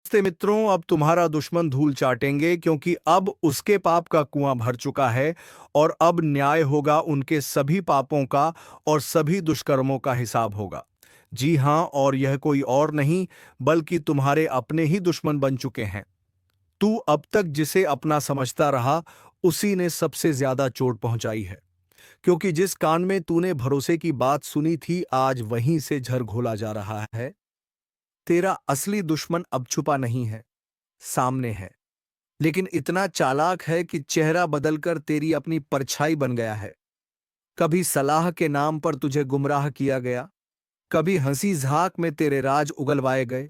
नमस्ते मित्रों, अब तुम्हारा दुश्मन धूल चाटेंगे क्योंकि अब उसके पाप का कुआं भर चुका है और अब न्याय होगा उनके सभी पापों का और सभी दुष्कर्मों का हिसाब होगा। जी हां, और यह कोई और नहीं बल्कि तुम्हारे अपने ही दुश्मन बन चुके हैं। तू अब तक जिसे अपना समझता रहा, उसी ने सबसे ज्यादा चोट पहुंचाई है, क्योंकि जिस कान में तूने भरोसे की बात सुनी थी, आज वहीं से झर घोला जा रहा है। तेरा असली दुश्मन अब छुपा नहीं है, सामने है, लेकिन इतना चालाक है कि चेहरा बदलकर तेरी अपनी परछाई बन गया है। कभी सलाह के नाम पर तुझे गुमराह किया गया, कभी हंसी झाक में तेरे राज उगलवाए गए,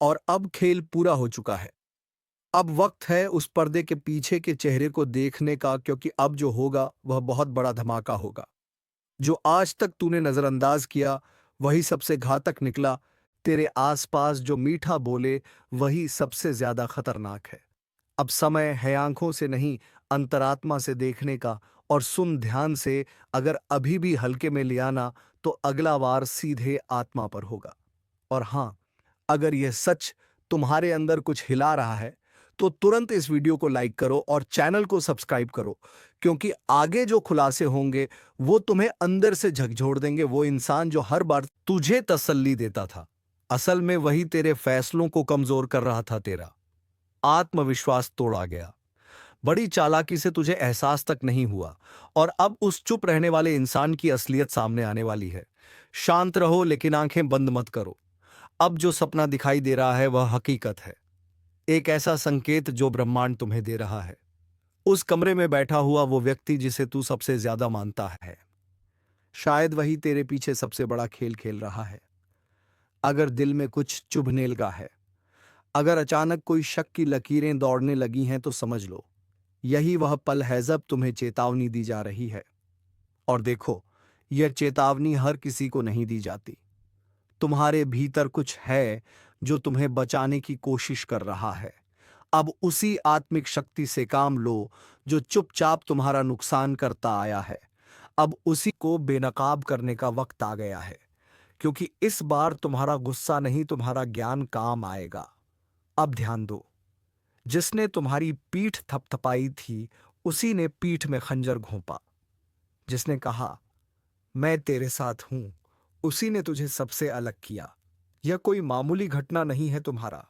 और अब खेल पूरा हो चुका है। अब वक्त है उस पर्दे के पीछे के चेहरे को देखने का, क्योंकि अब जो होगा वह बहुत बड़ा धमाका होगा। जो आज तक तूने नजरअंदाज किया, वही सबसे घातक निकला। तेरे आसपास जो मीठा बोले, वही सबसे ज्यादा खतरनाक है। अब समय है आंखों से नहीं, अंतरात्मा से देखने का। और सुन ध्यान से, अगर अभी भी हल्के में लिया ना, तो अगला वार सीधे आत्मा पर होगा। और हां, अगर यह सच तुम्हारे अंदर कुछ हिला रहा है, तो तुरंत इस वीडियो को लाइक करो और चैनल को सब्सक्राइब करो, क्योंकि आगे जो खुलासे होंगे वो तुम्हें अंदर से झकझोर देंगे। वो इंसान जो हर बार तुझे तसल्ली देता था, असल में वही तेरे फैसलों को कमजोर कर रहा था। तेरा आत्मविश्वास तोड़ा गया, बड़ी चालाकी से तुझे एहसास तक नहीं हुआ, और अब उस चुप रहने वाले इंसान की असलियत सामने आने वाली है। शांत रहो, लेकिन आंखें बंद मत करो। अब जो सपना दिखाई दे रहा है वह हकीकत है, एक ऐसा संकेत जो ब्रह्मांड तुम्हें दे रहा है। उस कमरे में बैठा हुआ वो व्यक्ति जिसे तू सबसे ज्यादा मानता है, शायद वही तेरे पीछे सबसे बड़ा खेल खेल रहा है। अगर दिल में कुछ चुभने लगा है, अगर अचानक कोई शक की लकीरें दौड़ने लगी हैं, तो समझ लो यही वह पल है जब तुम्हें चेतावनी दी जा रही है। और देखो, यह चेतावनी हर किसी को नहीं दी जाती। तुम्हारे भीतर कुछ है जो तुम्हें बचाने की कोशिश कर रहा है। अब उसी आत्मिक शक्ति से काम लो जो चुपचाप तुम्हारा नुकसान करता आया है। अब उसी को बेनकाब करने का वक्त आ गया है, क्योंकि इस बार तुम्हारा गुस्सा नहीं, तुम्हारा ज्ञान काम आएगा। अब ध्यान दो, जिसने तुम्हारी पीठ थपथपाई थी, उसी ने पीठ में खंजर घोंपा। जिसने कहा मैं तेरे साथ हूं, उसी ने तुझे सबसे अलग किया। यह कोई मामूली घटना नहीं है। तुम्हारा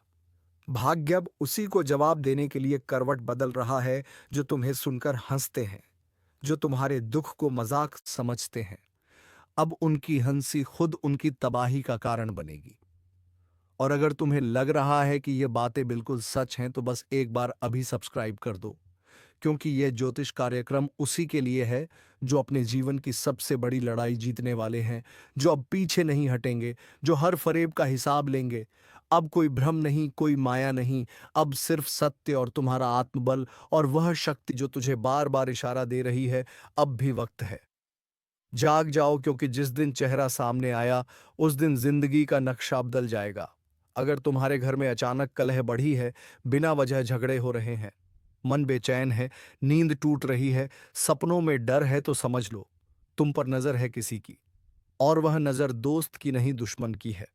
भाग्य अब उसी को जवाब देने के लिए करवट बदल रहा है, जो तुम्हें सुनकर हंसते हैं, जो तुम्हारे दुख को मजाक समझते हैं। अब उनकी हंसी खुद उनकी तबाही का कारण बनेगी। और अगर तुम्हें लग रहा है कि ये बातें बिल्कुल सच हैं, तो बस एक बार अभी सब्सक्राइब कर दो, क्योंकि यह ज्योतिष कार्यक्रम उसी के लिए है जो अपने जीवन की सबसे बड़ी लड़ाई जीतने वाले हैं, जो अब पीछे नहीं हटेंगे, जो हर फरेब का हिसाब लेंगे। अब कोई भ्रम नहीं, कोई माया नहीं, अब सिर्फ सत्य और तुम्हारा आत्मबल और वह शक्ति जो तुझे बार बार इशारा दे रही है। अब भी वक्त है, जाग जाओ, क्योंकि जिस दिन चेहरा सामने आया, उस दिन जिंदगी का नक्शा बदल जाएगा। अगर तुम्हारे घर में अचानक कलह बढ़ी है, बिना वजह झगड़े हो रहे हैं, मन बेचैन है, नींद टूट रही है, सपनों में डर है, तो समझ लो तुम पर नजर है किसी की, और वह नजर दोस्त की नहीं, दुश्मन की है।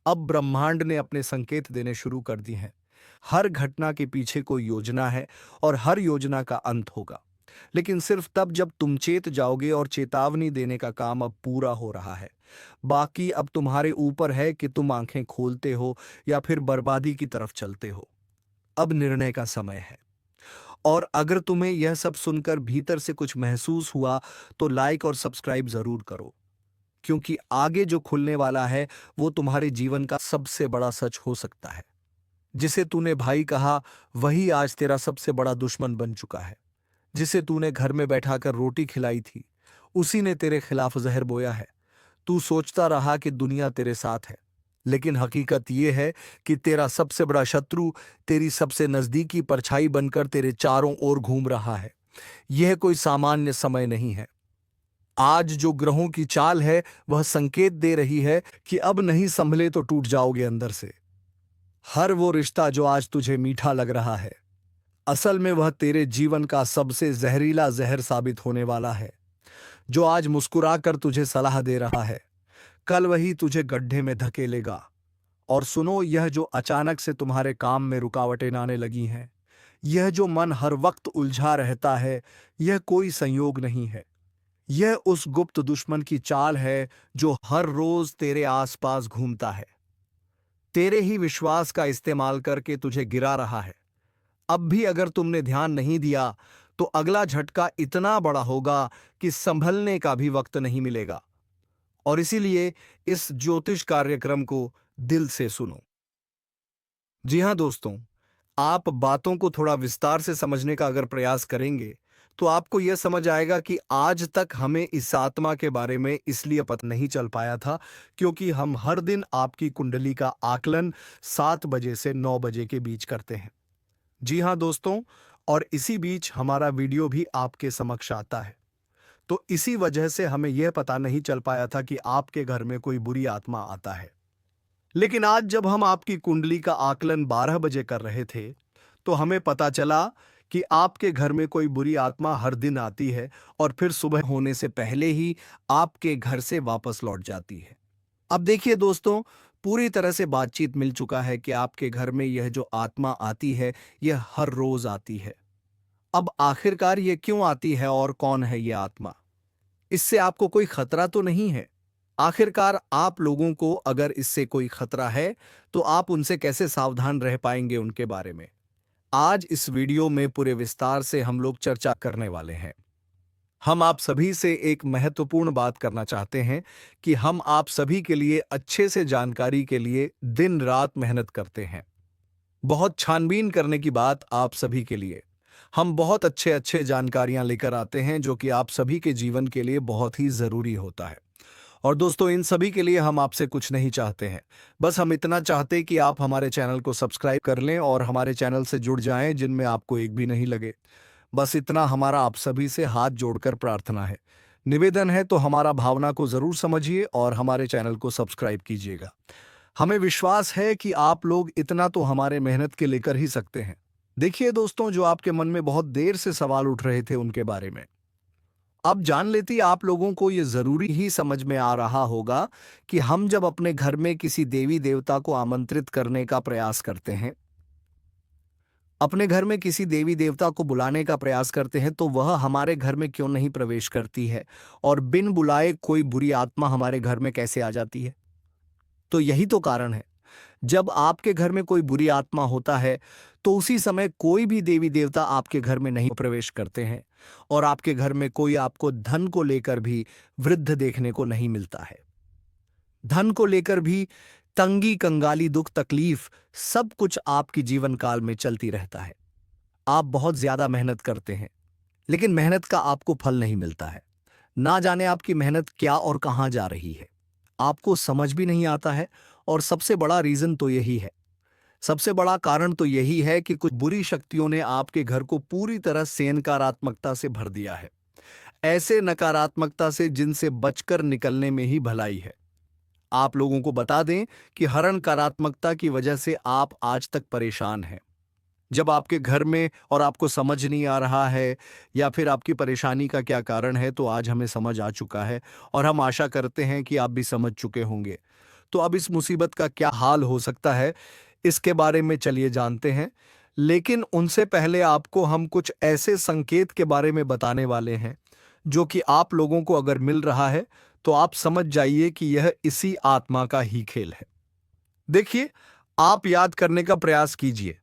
अब ब्रह्मांड ने अपने संकेत देने शुरू कर दिए हैं। हर घटना के पीछे कोई योजना है, और हर योजना का अंत होगा, लेकिन सिर्फ तब जब तुम चेत जाओगे। और चेतावनी देने का काम अब पूरा हो रहा है। बाकी अब तुम्हारे ऊपर है कि तुम आंखें खोलते हो या फिर बर्बादी की तरफ चलते हो। अब निर्णय का समय है। और अगर तुम्हें यह सब सुनकर भीतर से कुछ महसूस हुआ, तो लाइक और सब्सक्राइब जरूर करो, क्योंकि आगे जो खुलने वाला है वो तुम्हारे जीवन का सबसे बड़ा सच हो सकता है। जिसे तूने भाई कहा, वही आज तेरा सबसे बड़ा दुश्मन बन चुका है। जिसे तूने घर में बैठाकर रोटी खिलाई थी, उसी ने तेरे खिलाफ जहर बोया है। तू सोचता रहा कि दुनिया तेरे साथ है, लेकिन हकीकत यह है कि तेरा सबसे बड़ा शत्रु तेरी सबसे नजदीकी परछाई बनकर तेरे चारों ओर घूम रहा है। यह कोई सामान्य समय नहीं है। आज जो ग्रहों की चाल है, वह संकेत दे रही है कि अब नहीं संभले तो टूट जाओगे अंदर से। हर वो रिश्ता जो आज तुझे मीठा लग रहा है, असल में वह तेरे जीवन का सबसे जहरीला जहर साबित होने वाला है। जो आज मुस्कुराकर तुझे सलाह दे रहा है, कल वही तुझे गड्ढे में धकेलेगा। और सुनो, यह जो अचानक से तुम्हारे काम में रुकावटें आने लगी हैं, यह जो मन हर वक्त उलझा रहता है, यह कोई संयोग नहीं है। यह उस गुप्त दुश्मन की चाल है जो हर रोज तेरे आसपास घूमता है, तेरे ही विश्वास का इस्तेमाल करके तुझे गिरा रहा है। अब भी अगर तुमने ध्यान नहीं दिया तो अगला झटका इतना बड़ा होगा कि संभलने का भी वक्त नहीं मिलेगा। और इसीलिए इस ज्योतिष कार्यक्रम को दिल से सुनो। जी हां दोस्तों, आप बातों को थोड़ा विस्तार से समझने का अगर प्रयास करेंगे तो आपको यह समझ आएगा कि आज तक हमें इस आत्मा के बारे में इसलिए पता नहीं चल पाया था क्योंकि हम हर दिन आपकी कुंडली का आकलन 7 बजे से 9 बजे के बीच करते हैं। जी हां दोस्तों, और इसी बीच हमारा वीडियो भी आपके समक्ष आता है। तो इसी वजह से हमें यह पता नहीं चल पाया था कि आपके घर में कोई बुरी आत्मा आता है। लेकिन आज जब हम आपकी कुंडली का आकलन 12 बजे कर रहे थे तो हमें पता चला कि आपके घर में कोई बुरी आत्मा हर दिन आती है और फिर सुबह होने से पहले ही आपके घर से वापस लौट जाती है। अब देखिए दोस्तों, पूरी तरह से बातचीत मिल चुका है कि आपके घर में यह जो आत्मा आती है यह हर रोज आती है। अब आखिरकार ये क्यों आती है और कौन है ये आत्मा? इससे आपको कोई खतरा तो नहीं है? आखिरकार आप लोगों को अगर इससे कोई खतरा है तो आप उनसे कैसे सावधान रह पाएंगे उनके बारे में? आज इस वीडियो में पूरे विस्तार से हम लोग चर्चा करने वाले हैं। हम आप सभी से एक महत्वपूर्ण बात करना चाहते हैं कि हम आप सभी के लिए अच्छे से जानकारी के लिए दिन रात मेहनत करते हैं। बहुत छानबीन करने की बात आप सभी के लिए। हम बहुत अच्छे अच्छे जानकारियां लेकर आते हैं जो कि आप सभी के जीवन के लिए बहुत ही जरूरी होता है। और दोस्तों, इन सभी के लिए हम आपसे कुछ नहीं चाहते हैं, बस हम इतना चाहते कि आप हमारे चैनल को सब्सक्राइब कर लें और हमारे चैनल से जुड़ जाएं जिनमें आपको एक भी नहीं लगे। बस इतना हमारा आप सभी से हाथ जोड़कर प्रार्थना है, निवेदन है। तो हमारा भावना को जरूर समझिए और हमारे चैनल को सब्सक्राइब कीजिएगा। हमें विश्वास है कि आप लोग इतना तो हमारे मेहनत के लेकर ही सकते हैं। देखिए दोस्तों, जो आपके मन में बहुत देर से सवाल उठ रहे थे उनके बारे में अब जान लेती आप लोगों को ये जरूरी ही समझ में आ रहा होगा कि हम जब अपने घर में किसी देवी देवता को आमंत्रित करने का प्रयास करते हैं, अपने घर में किसी देवी देवता को बुलाने का प्रयास करते हैं, तो वह हमारे घर में क्यों नहीं प्रवेश करती है और बिन बुलाए कोई बुरी आत्मा हमारे घर में कैसे आ जाती है? तो यही तो कारण है। जब आपके घर में कोई बुरी आत्मा होता है तो उसी समय कोई भी देवी देवता आपके घर में नहीं प्रवेश करते हैं और आपके घर में कोई आपको धन को लेकर भी वृद्ध देखने को नहीं मिलता है। धन को लेकर भी तंगी, कंगाली, दुख, तकलीफ सब कुछ आपकी जीवन काल में चलती रहता है। आप बहुत ज्यादा मेहनत करते हैं लेकिन मेहनत का आपको फल नहीं मिलता है। ना जाने आपकी मेहनत क्या और कहां जा रही है, आपको समझ भी नहीं आता है। और सबसे बड़ा रीजन तो यही है, सबसे बड़ा कारण तो यही है कि कुछ बुरी शक्तियों ने आपके घर को पूरी तरह से नकारात्मकता से भर दिया है। ऐसे नकारात्मकता से जिनसे बचकर निकलने में ही भलाई है। आप लोगों को बता दें कि हर नकारात्मकता की वजह से आप आज तक परेशान हैं। जब आपके घर में और आपको समझ नहीं आ रहा है या फिर आपकी परेशानी का क्या कारण है, तो आज हमें समझ आ चुका है और हम आशा करते हैं कि आप भी समझ चुके होंगे। तो अब इस मुसीबत का क्या हाल हो सकता है, इसके बारे में चलिए जानते हैं। लेकिन उनसे पहले आपको हम कुछ ऐसे संकेत के बारे में बताने वाले हैं जो कि आप लोगों को अगर मिल रहा है तो आप समझ जाइए कि यह इसी आत्मा का ही खेल है। देखिए, आप याद करने का प्रयास कीजिए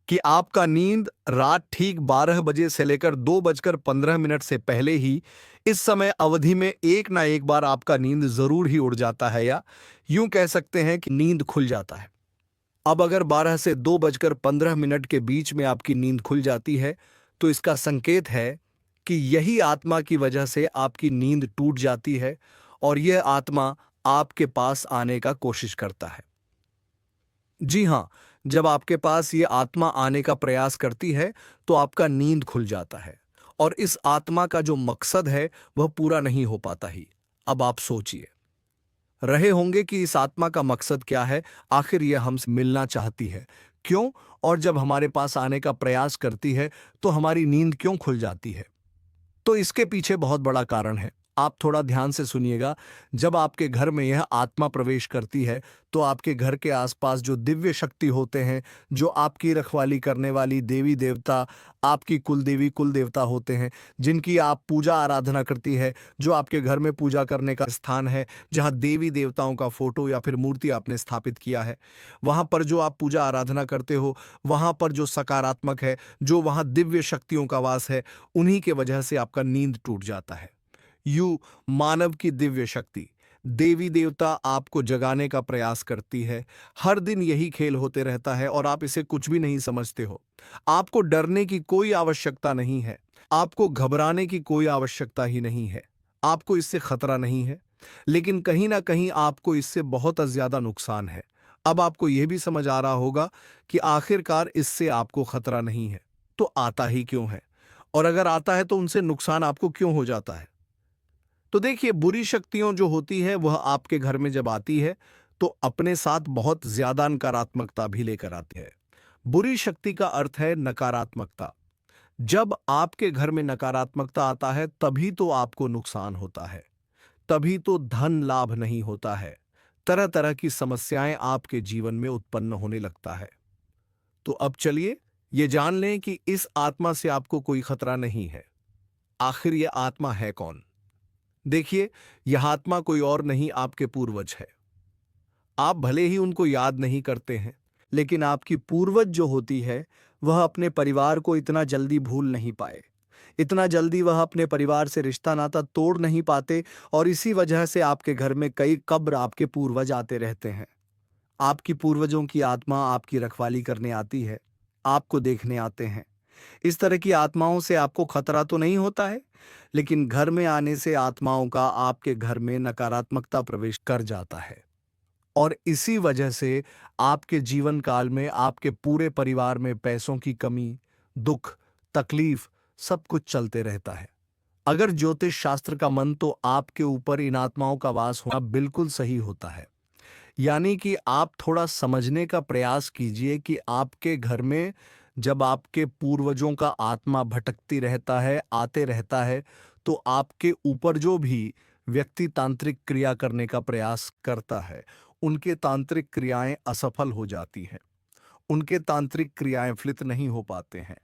कि आपका नींद रात ठीक 12 बजे से लेकर 2:15 से पहले ही इस समय अवधि में एक ना एक बार आपका नींद जरूर ही उड़ जाता है, या यूं कह सकते हैं कि नींद खुल जाता है। अब अगर 12 से 2:15 के बीच में आपकी नींद खुल जाती है तो इसका संकेत है कि यही आत्मा की वजह से आपकी नींद टूट जाती है और यह आत्मा आपके पास आने का कोशिश करता है। जी हां, जब आपके पास ये आत्मा आने का प्रयास करती है तो आपका नींद खुल जाता है और इस आत्मा का जो मकसद है वह पूरा नहीं हो पाता ही। अब आप सोचिए रहे होंगे कि इस आत्मा का मकसद क्या है, आखिर यह हमसे मिलना चाहती है क्यों, और जब हमारे पास आने का प्रयास करती है तो हमारी नींद क्यों खुल जाती है? तो इसके पीछे बहुत बड़ा कारण है आप थोड़ा ध्यान से सुनिएगा। जब आपके घर में यह आत्मा प्रवेश करती है तो आपके घर के आसपास जो दिव्य शक्ति होते हैं, जो आपकी रखवाली करने वाली देवी देवता, आपकी कुल देवी कुल देवता होते हैं, जिनकी आप पूजा आराधना करती है, जो आपके घर में पूजा करने का स्थान है, जहाँ देवी देवताओं का फोटो या फिर मूर्ति आपने स्थापित किया है, वहाँ पर जो आप पूजा आराधना करते हो, वहाँ पर जो सकारात्मक है, जो वहाँ दिव्य शक्तियों का वास है, उन्हीं के वजह से आपका नींद टूट जाता है। मानव की दिव्य शक्ति, देवी देवता आपको जगाने का प्रयास करती है। हर दिन यही खेल होते रहता है और आप इसे कुछ भी नहीं समझते हो। आपको डरने की कोई आवश्यकता नहीं है, आपको घबराने की कोई आवश्यकता ही नहीं है। आपको इससे खतरा नहीं है, लेकिन कहीं ना कहीं आपको इससे बहुत ज्यादा नुकसान है। अब आपको यह भी समझ आ रहा होगा कि आखिरकार इससे आपको खतरा नहीं है तो आता ही क्यों है, और अगर आता है तो उनसे नुकसान आपको क्यों हो जाता है। तो देखिए, बुरी शक्तियों जो होती है वह आपके घर में जब आती है तो अपने साथ बहुत ज्यादा नकारात्मकता भी लेकर आती है। बुरी शक्ति का अर्थ है नकारात्मकता। जब आपके घर में नकारात्मकता आता है तभी तो आपको नुकसान होता है, तभी तो धन लाभ नहीं होता है, तरह तरह की समस्याएं आपके जीवन में उत्पन्न होने लगता है। तो अब चलिए ये जान लें कि इस आत्मा से आपको कोई खतरा नहीं है। आखिर यह आत्मा है कौन? देखिए, यह आत्मा कोई और नहीं, आपके पूर्वज है। आप भले ही उनको याद नहीं करते हैं, लेकिन आपकी पूर्वज जो होती है वह अपने परिवार को इतना जल्दी भूल नहीं पाए। इतना जल्दी वह अपने परिवार से रिश्ता नाता तोड़ नहीं पाते, और इसी वजह से आपके घर में कई कब्र आपके पूर्वज आते रहते हैं। आपकी पूर्वजों की आत्मा आपकी रखवाली करने आती है, आपको देखने आते हैं। इस तरह की आत्माओं से आपको खतरा तो नहीं होता है, लेकिन घर में आने से आत्माओं का आपके घर में नकारात्मकता प्रवेश कर जाता है, और इसी वजह से आपके जीवन काल में आपके पूरे परिवार में पैसों की कमी, दुख, तकलीफ, सब कुछ चलते रहता है। अगर ज्योतिष शास्त्र का मन तो आपके ऊपर इन आत्माओं का वास होना बिल्कुल सही होता है। यानी कि आप थोड़ा समझने का प्रयास कीजिए कि आपके घर में जब आपके पूर्वजों का आत्मा भटकती रहता है, आते रहता है, तो आपके ऊपर जो भी व्यक्ति तांत्रिक क्रिया करने का प्रयास करता है, उनके तांत्रिक क्रियाएं असफल हो जाती हैं। उनके तांत्रिक क्रियाएं फलित नहीं हो पाते हैं।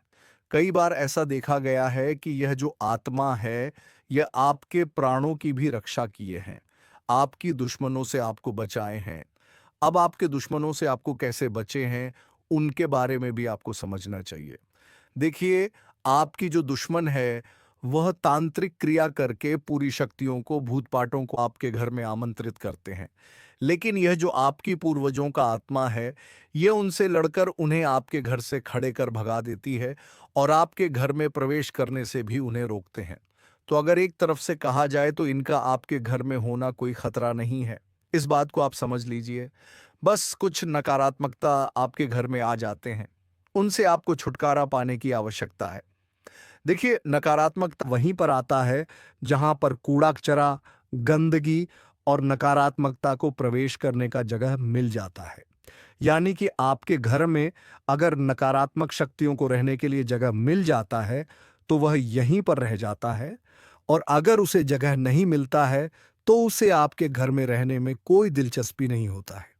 कई बार ऐसा देखा गया है कि यह जो आत्मा है, यह आपके प्राणों की भी रक्षा किए हैं, आपकी दुश्मनों से आपको बचाए हैं। अब आपके दुश्मनों से आपको कैसे बचे हैं, उनके बारे में भी आपको समझना चाहिए। देखिए, आपकी जो दुश्मन है, वह तांत्रिक क्रिया करके पूरी शक्तियों को, भूत पाटों को आपके घर में आमंत्रित करते हैं। लेकिन यह जो आपकी पूर्वजों का आत्मा है, यह उनसे लड़कर उन्हें आपके घर से खड़े कर भगा देती है, और आपके घर में प्रवेश करने से भी उन्हें रोकते हैं। तो अगर एक तरफ से कहा जाए तो इनका आपके घर में होना कोई खतरा नहीं है। इस बात को आप समझ लीजिए। बस कुछ नकारात्मकता आपके घर में आ जाते हैं, उनसे आपको छुटकारा पाने की आवश्यकता है। देखिए, नकारात्मकता वहीं पर आता है जहां पर कूड़ा कचरा, गंदगी और नकारात्मकता को प्रवेश करने का जगह मिल जाता है। यानी कि आपके घर में अगर नकारात्मक शक्तियों को रहने के लिए जगह मिल जाता है तो वह यहीं पर रह जाता है, और अगर उसे जगह नहीं मिलता है तो उसे आपके घर में रहने में कोई दिलचस्पी नहीं होता है।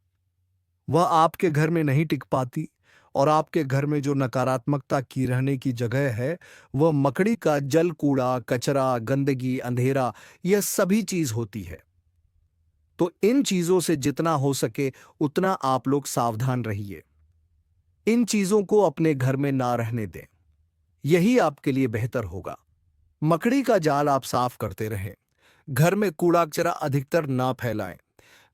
वह आपके घर में नहीं टिक पाती, और आपके घर में जो नकारात्मकता की रहने की जगह है, वह मकड़ी का जल, कूड़ा कचरा, गंदगी, अंधेरा, यह सभी चीज होती है। तो इन चीजों से जितना हो सके उतना आप लोग सावधान रहिए। इन चीजों को अपने घर में ना रहने दें, यही आपके लिए बेहतर होगा। मकड़ी का जाल आप साफ करते रहें। घर में कूड़ा कचरा अधिकतर ना फैलाएं।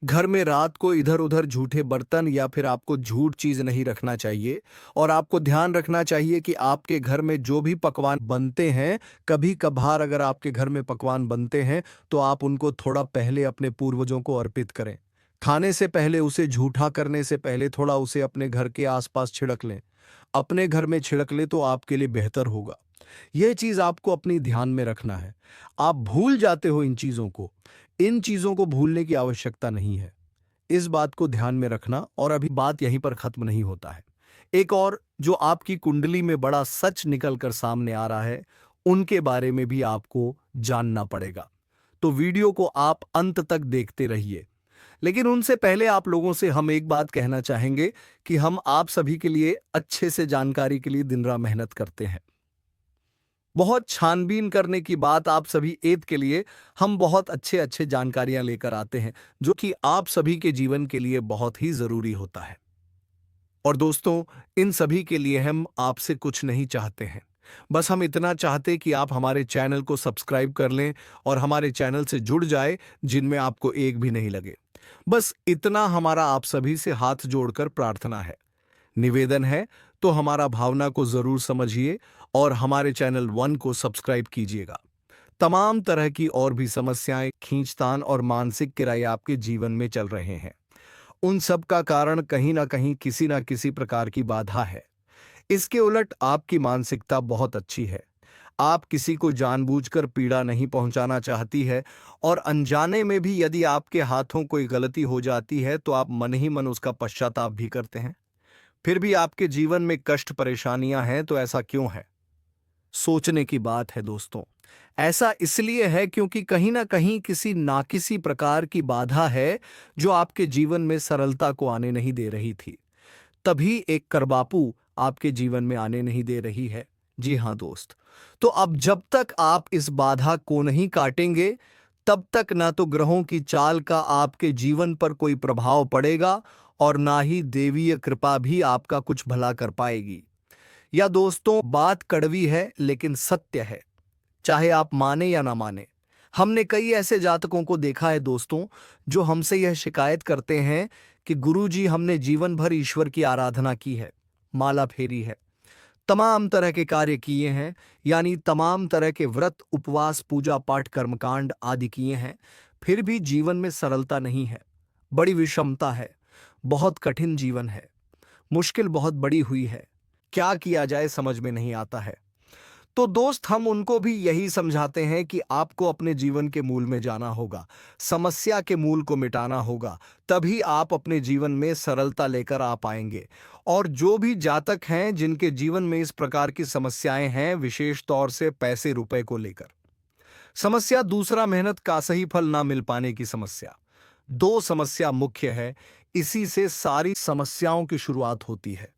घर में रात को इधर उधर झूठे बर्तन या फिर आपको झूठ चीज नहीं रखना चाहिए। और आपको ध्यान रखना चाहिए कि आपके घर में जो भी पकवान बनते हैं, कभी कभार अगर आपके घर में पकवान बनते हैं तो आप उनको थोड़ा पहले अपने पूर्वजों को अर्पित करें। खाने से पहले उसे झूठा करने से पहले थोड़ा उसे अपने घर के आसपास छिड़क लें। अपने घर में छिड़क ले तो आपके लिए बेहतर होगा। यह चीज आपको अपनी ध्यान में रखना है। आप भूल जाते हो इन चीजों को। इन चीजों को भूलने की आवश्यकता नहीं है। इस बात को ध्यान में रखना, और अभी बात यहीं पर खत्म नहीं होता है। एक और जो आपकी कुंडली में बड़ा सच निकल कर सामने आ रहा है, उनके बारे में भी आपको जानना पड़ेगा। तो वीडियो को आप अंत तक देखते रहिए। लेकिन उनसे पहले आप लोगों से हम एक बात कहना चाहेंगे कि हम आप सभी के लिए अच्छे से जानकारी के लिए दिन रात मेहनत करते हैं। बहुत छानबीन करने की बात आप सभी एत के लिए हम बहुत अच्छे अच्छे जानकारियां लेकर आते हैं जो कि आप सभी के जीवन के लिए बहुत ही जरूरी होता है। और दोस्तों, इन सभी के लिए हम आपसे कुछ नहीं चाहते हैं, बस हम इतना चाहते कि आप हमारे चैनल को सब्सक्राइब कर लें और हमारे चैनल से जुड़ जाए जिनमें आपको एक भी नहीं लगे। बस इतना हमारा आप सभी से हाथ जोड़कर प्रार्थना है, निवेदन है। तो हमारा भावना को जरूर समझिए और हमारे चैनल 1 को सब्सक्राइब कीजिएगा। तमाम तरह की और भी समस्याएं, खींचतान और मानसिक किराए आपके जीवन में चल रहे हैं, उन सब का कारण कहीं ना कहीं किसी ना किसी प्रकार की बाधा है। इसके उलट आपकी मानसिकता बहुत अच्छी है। आप किसी को जानबूझकर पीड़ा नहीं पहुंचाना चाहती है और अनजाने में भी यदि आपके हाथों कोई गलती हो जाती है तो आप मन ही मन उसका पश्चाताप भी करते हैं। फिर भी आपके जीवन में कष्ट परेशानियां हैं, तो ऐसा क्यों है? सोचने की बात है दोस्तों। ऐसा इसलिए है क्योंकि कहीं ना कहीं किसी ना किसी प्रकार की बाधा है जो आपके जीवन में सरलता को आने नहीं दे रही थी। तभी एक करबापू आपके जीवन में आने नहीं दे रही है। जी हाँ दोस्त, तो अब जब तक आप इस बाधा को नहीं काटेंगे तब तक ना तो ग्रहों की चाल का आपके जीवन पर कोई प्रभाव पड़ेगा और ना ही देवीय कृपा भी आपका कुछ भला कर पाएगी। या दोस्तों, बात कड़वी है लेकिन सत्य है, चाहे आप माने या ना माने। हमने कई ऐसे जातकों को देखा है दोस्तों जो हमसे यह शिकायत करते हैं कि गुरुजी, हमने जीवन भर ईश्वर की आराधना की है, माला फेरी है, तमाम तरह के कार्य किए हैं, यानी तमाम तरह के व्रत, उपवास, पूजा पाठ, कर्मकांड आदि किए हैं, फिर भी जीवन में सरलता नहीं है, बड़ी विषमता है, बहुत कठिन जीवन है, मुश्किल बहुत बड़ी हुई है, क्या किया जाए समझ में नहीं आता है। तो दोस्त, हम उनको भी यही समझाते हैं कि आपको अपने जीवन के मूल में जाना होगा, समस्या के मूल को मिटाना होगा, तभी आप अपने जीवन में सरलता लेकर आ पाएंगे। और जो भी जातक हैं जिनके जीवन में इस प्रकार की समस्याएं हैं, विशेष तौर से पैसे रुपए को लेकर समस्या, दूसरा मेहनत का सही फल ना मिल पाने की समस्या, दो समस्या मुख्य है। इसी से सारी समस्याओं की शुरुआत होती है।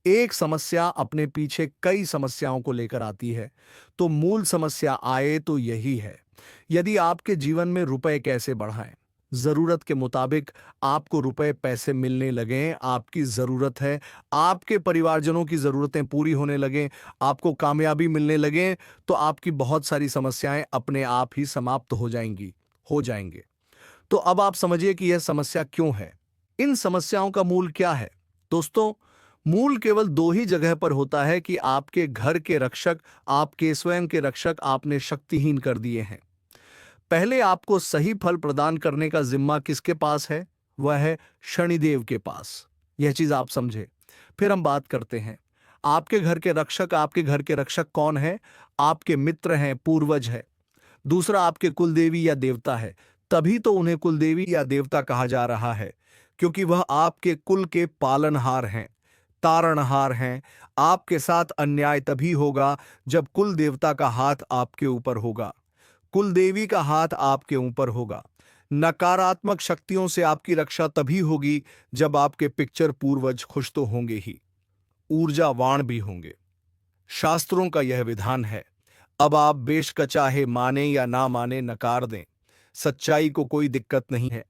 एक समस्या अपने पीछे कई समस्याओं को लेकर आती है, तो मूल समस्या आए तो यही है, यदि आपके जीवन में रुपए कैसे बढ़ाएं, जरूरत के मुताबिक आपको रुपए पैसे मिलने लगें, आपकी जरूरत है, आपके परिवारजनों की जरूरतें पूरी होने लगें, आपको कामयाबी मिलने लगें, तो आपकी बहुत सारी समस्याएं अपने आप ही समाप्त हो जाएंगे। तो अब आप समझिए कि यह समस्या क्यों है, इन समस्याओं का मूल क्या है। दोस्तों, मूल केवल दो ही जगह पर होता है कि आपके घर के रक्षक, आपके स्वयं के रक्षक आपने शक्तिहीन कर दिए हैं। पहले आपको सही फल प्रदान करने का जिम्मा किसके पास है? वह है शनिदेव के पास। यह चीज आप समझे। फिर हम बात करते हैं आपके घर के रक्षक। आपके घर के रक्षक कौन है? आपके मित्र हैं, पूर्वज है। दूसरा आपके कुलदेवी या देवता है। तभी तो उन्हें कुलदेवी या देवता कहा जा रहा है, क्योंकि वह आपके कुल के पालनहार हैं, तारणहार हैं। आपके साथ अन्याय तभी होगा जब कुल देवता का हाथ आपके ऊपर होगा, कुल देवी का हाथ आपके ऊपर होगा। नकारात्मक शक्तियों से आपकी रक्षा तभी होगी जब आपके पिक्चर पूर्वज खुश तो होंगे ही, ऊर्जावान भी होंगे। शास्त्रों का यह विधान है। अब आप बेशक चाहे माने या ना माने, नकार दें, सच्चाई को कोई दिक्कत नहीं है।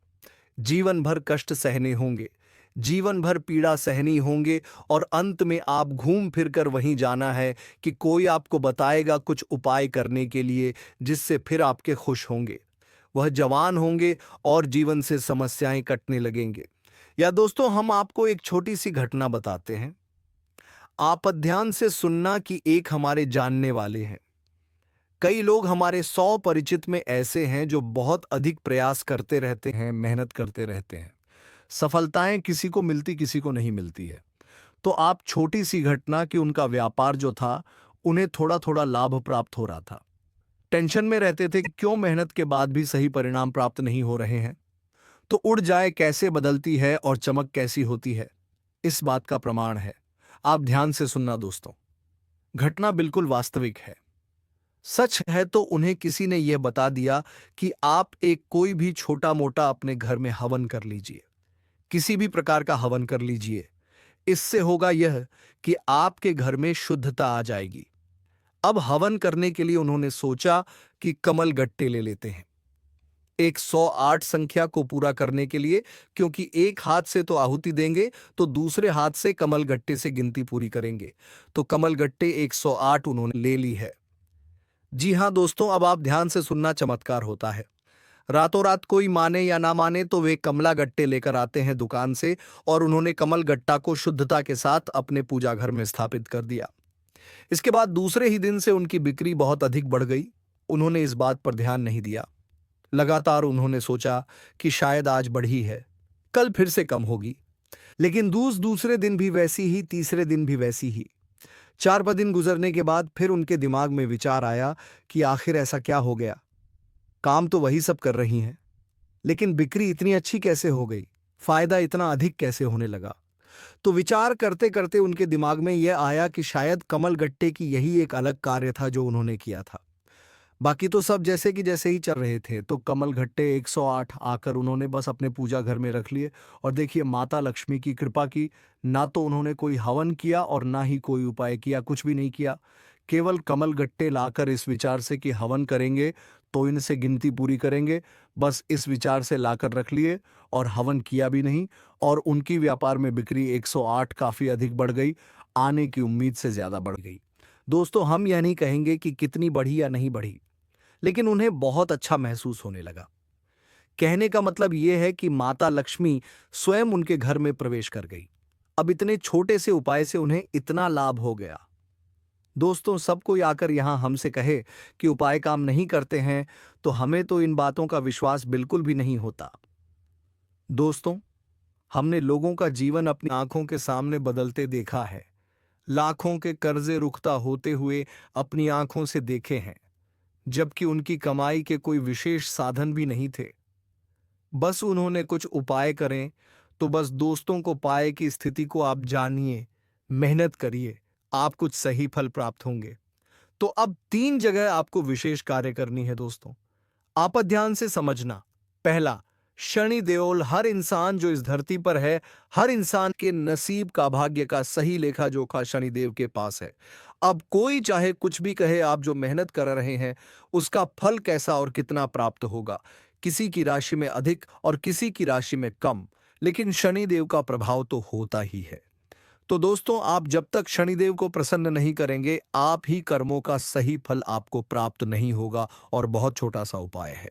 जीवन भर कष्ट सहने होंगे, जीवन भर पीड़ा सहनी होंगे, और अंत में आप घूम फिर कर वहीं जाना है कि कोई आपको बताएगा कुछ उपाय करने के लिए जिससे फिर आपके खुश होंगे, वह जवान होंगे और जीवन से समस्याएं कटने लगेंगे। या दोस्तों, हम आपको एक छोटी सी घटना बताते हैं। आप ध्यान से सुनना कि एक हमारे जानने वाले हैं। कई लोग हमारे 100 परिचित में ऐसे हैं जो बहुत अधिक प्रयास करते रहते हैं, मेहनत करते रहते हैं, सफलताएं किसी को मिलती किसी को नहीं मिलती है। तो आप छोटी सी घटना कि उनका व्यापार जो था, उन्हें थोड़ा थोड़ा लाभ प्राप्त हो रहा था, टेंशन में रहते थे कि क्यों मेहनत के बाद भी सही परिणाम प्राप्त नहीं हो रहे हैं। तो उड़ जाए कैसे बदलती है और चमक कैसी होती है, इस बात का प्रमाण है। आप ध्यान से सुनना दोस्तों, घटना बिल्कुल वास्तविक है। सच है तो उन्हें किसी ने यह बता दिया कि आप एक कोई भी छोटा मोटा अपने घर में हवन कर लीजिए, किसी भी प्रकार का हवन कर लीजिए। इससे होगा यह कि आपके घर में शुद्धता आ जाएगी। अब हवन करने के लिए उन्होंने सोचा कि कमल गट्टे ले लेते हैं 108 संख्या को पूरा करने के लिए, क्योंकि एक हाथ से तो आहुति देंगे तो दूसरे हाथ से कमल गट्टे से गिनती पूरी करेंगे। तो कमल गट्टे 108 उन्होंने ले ली है। जी हां दोस्तों, अब आप ध्यान से सुनना, चमत्कार होता है। रातों रात कोई माने या ना माने तो वे कमला गट्टे लेकर आते हैं दुकान से, और उन्होंने कमल गट्टा को शुद्धता के साथ अपने पूजा घर में स्थापित कर दिया। इसके बाद दूसरे ही दिन से उनकी बिक्री बहुत अधिक बढ़ गई। उन्होंने इस बात पर ध्यान नहीं दिया। लगातार उन्होंने सोचा कि शायद आज बढ़ी है, कल फिर से कम होगी। लेकिन दूसरे दिन भी वैसी ही, तीसरे दिन भी वैसी ही। 4 दिन गुजरने के बाद फिर उनके दिमाग में विचार आया कि आखिर ऐसा क्या हो गया। काम तो वही सब कर रही हैं, लेकिन बिक्री इतनी अच्छी कैसे हो गई, फायदा इतना अधिक कैसे होने लगा। तो विचार करते करते उनके दिमाग में यह आया कि शायद कमल गट्टे की यही एक अलग कार्य था जो उन्होंने किया था। बाकी तो सब जैसे कि जैसे ही चल रहे थे। तो कमल गट्टे 108 आकर उन्होंने बस अपने पूजा घर में रख लिए, और देखिए माता लक्ष्मी की कृपा की। ना तो उन्होंने कोई हवन किया और ना ही कोई उपाय किया, कुछ भी नहीं किया। केवल कमल गट्टे लाकर इस विचार से कि हवन करेंगे तो इनसे गिनती पूरी करेंगे, बस इस विचार से लाकर रख लिए और हवन किया भी नहीं। और उनकी व्यापार में बिक्री 108 काफी अधिक बढ़ गई, आने की उम्मीद से ज्यादा बढ़ गई। दोस्तों, हम यह नहीं कहेंगे कि कितनी बढ़ी या नहीं बढ़ी, लेकिन उन्हें बहुत अच्छा महसूस होने लगा। कहने का मतलब यह है कि माता लक्ष्मी स्वयं उनके घर में प्रवेश कर गई। अब इतने छोटे से उपाय से उन्हें इतना लाभ हो गया। दोस्तों, सब कोई आकर यहां हमसे कहे कि उपाय काम नहीं करते हैं, तो हमें तो इन बातों का विश्वास बिल्कुल भी नहीं होता। दोस्तों, हमने लोगों का जीवन अपनी आंखों के सामने बदलते देखा है। लाखों के कर्जे रुकता होते हुए अपनी आंखों से देखे हैं, जबकि उनकी कमाई के कोई विशेष साधन भी नहीं थे। बस उन्होंने कुछ उपाय करें तो बस दोस्तों को पाए कि स्थिति को आप जानिए, मेहनत करिए, आप कुछ सही फल प्राप्त होंगे। तो अब 3 जगह आपको विशेष कार्य करनी है दोस्तों। आप ध्यान से समझना। पहला, शनि देओल हर इंसान जो इस धरती पर है, हर इंसान के नसीब का, भाग्य का सही लेखा जोखा शनिदेव के पास है। अब कोई चाहे कुछ भी कहे, आप जो मेहनत कर रहे हैं उसका फल कैसा और कितना प्राप्त होगा। किसी की राशि में अधिक और किसी की राशि में कम, लेकिन शनिदेव का प्रभाव तो होता ही है। तो दोस्तों, आप जब तक शनिदेव को प्रसन्न नहीं करेंगे, आप ही कर्मों का सही फल आपको प्राप्त नहीं होगा। और बहुत छोटा सा उपाय है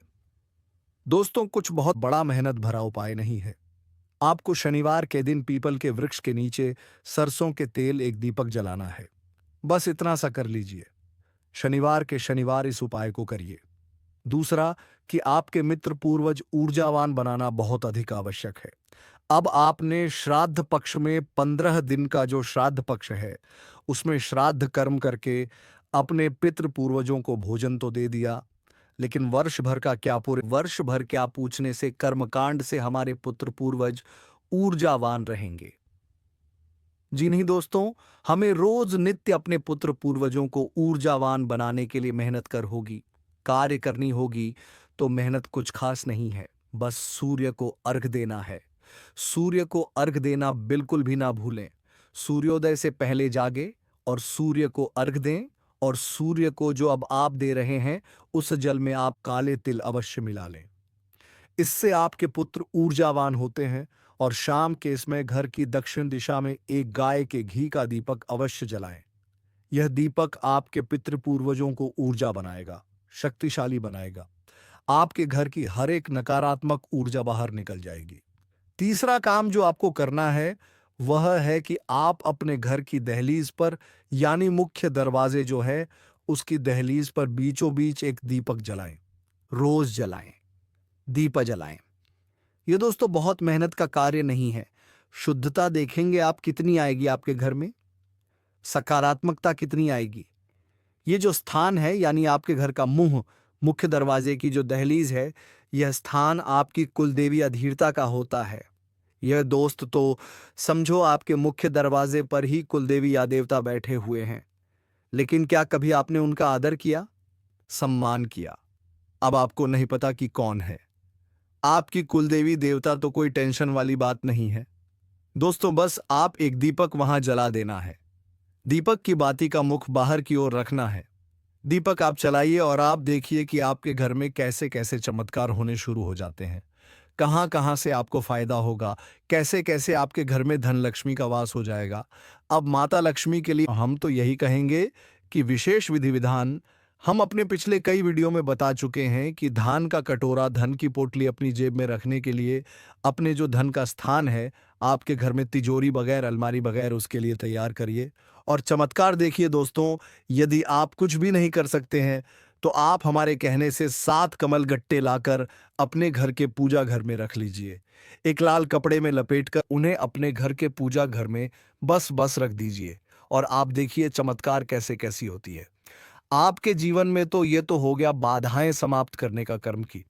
दोस्तों, कुछ बहुत बड़ा मेहनत भरा उपाय नहीं है। आपको शनिवार के दिन पीपल के वृक्ष के नीचे सरसों के तेल एक दीपक जलाना है। बस इतना सा कर लीजिए। शनिवार के शनिवार इस उपाय को करिए। दूसरा, कि आपके मित्र पूर्वज ऊर्जावान बनाना बहुत अधिक आवश्यक है। अब आपने श्राद्ध पक्ष में 15 दिन का जो श्राद्ध पक्ष है, उसमें श्राद्ध कर्म करके अपने पितृ पूर्वजों को भोजन तो दे दिया, लेकिन वर्ष भर का क्या, पूरे वर्ष भर क्या पूछने से, कर्मकांड से हमारे पुत्र पूर्वज ऊर्जावान रहेंगे? जी नहीं दोस्तों, हमें रोज नित्य अपने पुत्र पूर्वजों को ऊर्जावान बनाने के लिए मेहनत कर होगी, कार्य करनी होगी। तो मेहनत कुछ खास नहीं है, बस सूर्य को अर्घ देना है। सूर्य को अर्घ देना बिल्कुल भी ना भूलें। सूर्योदय से पहले जागे और सूर्य को अर्घ दें, और सूर्य को जो अब आप दे रहे हैं उस जल में आप काले तिल अवश्य मिला लें। इससे आपके पुत्र ऊर्जावान होते हैं। और शाम के समय घर की दक्षिण दिशा में एक गाय के घी का दीपक अवश्य जलाएं। यह दीपक आपके पितृ पूर्वजों को ऊर्जा बनाएगा, शक्तिशाली बनाएगा। आपके घर की हर एक नकारात्मक ऊर्जा बाहर निकल जाएगी। तीसरा काम जो आपको करना है वह है कि आप अपने घर की दहलीज पर, यानी मुख्य दरवाजे जो है उसकी दहलीज पर बीचों बीच एक दीपक जलाएं। रोज जलाएं, दीपक जलाएं। ये दोस्तों बहुत मेहनत का कार्य नहीं है। शुद्धता देखेंगे आप कितनी आएगी आपके घर में, सकारात्मकता कितनी आएगी। ये जो स्थान है, यानी आपके घर का मुंह, मुख्य दरवाजे की जो दहलीज है, यह स्थान आपकी कुलदेवी अधीरता का होता है। यह दोस्त तो समझो आपके मुख्य दरवाजे पर ही कुलदेवी या देवता बैठे हुए हैं। लेकिन क्या कभी आपने उनका आदर किया? सम्मान किया। अब आपको नहीं पता कि कौन है आपकी कुलदेवी देवता, तो कोई टेंशन वाली बात नहीं है दोस्तों। बस आप एक दीपक वहां जला देना है। दीपक की बाती का मुख बाहर की ओर रखना है। दीपक आप चलाइए और आप देखिए कि आपके घर में कैसे कैसे चमत्कार होने शुरू हो जाते हैं। कहाँ कहाँ से आपको फायदा होगा, कैसे कैसे आपके घर में धन लक्ष्मी का वास हो जाएगा। अब माता लक्ष्मी के लिए हम तो यही कहेंगे कि विशेष विधि विधान हम अपने पिछले कई वीडियो में बता चुके हैं कि धान का कटोरा, धन की पोटली अपनी जेब में रखने के लिए अपने जो धन का स्थान है आपके घर में, तिजोरी बगैर, अलमारी बगैर, उसके लिए तैयार करिए। और चमत्कार देखिए दोस्तों, यदि आप कुछ भी नहीं कर सकते हैं तो आप हमारे कहने से 7 कमल गट्टे लाकर अपने घर के पूजा घर में रख लीजिए। एक लाल कपड़े में लपेटकर उन्हें अपने घर के पूजा घर में बस बस रख दीजिए और आप देखिए चमत्कार कैसे कैसी होती है। आपके जीवन में तो ये तो हो गया बाधाएं समाप्त करने का कर्म की।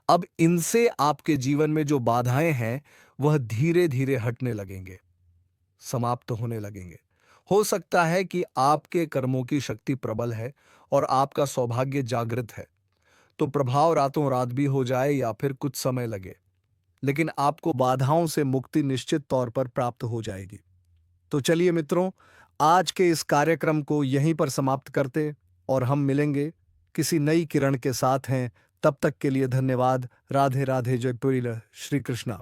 अब इनसे आपके जीवन में जो बाधाएं हैं वह धीरे धीरे हटने लगेंगे, समाप्त होने लगेंगे। हो सकता है कि आपके कर्मों की शक्ति प्रबल है और आपका सौभाग्य जागृत है, तो प्रभाव रातों रात भी हो जाए या फिर कुछ समय लगे, लेकिन आपको बाधाओं से मुक्ति निश्चित तौर पर प्राप्त हो जाएगी। तो चलिए मित्रों, आज के इस कार्यक्रम को यहीं पर समाप्त करते और हम मिलेंगे किसी नई किरण के साथ हैं। तब तक के लिए धन्यवाद। राधे राधे, जय पुरी, श्री कृष्णा।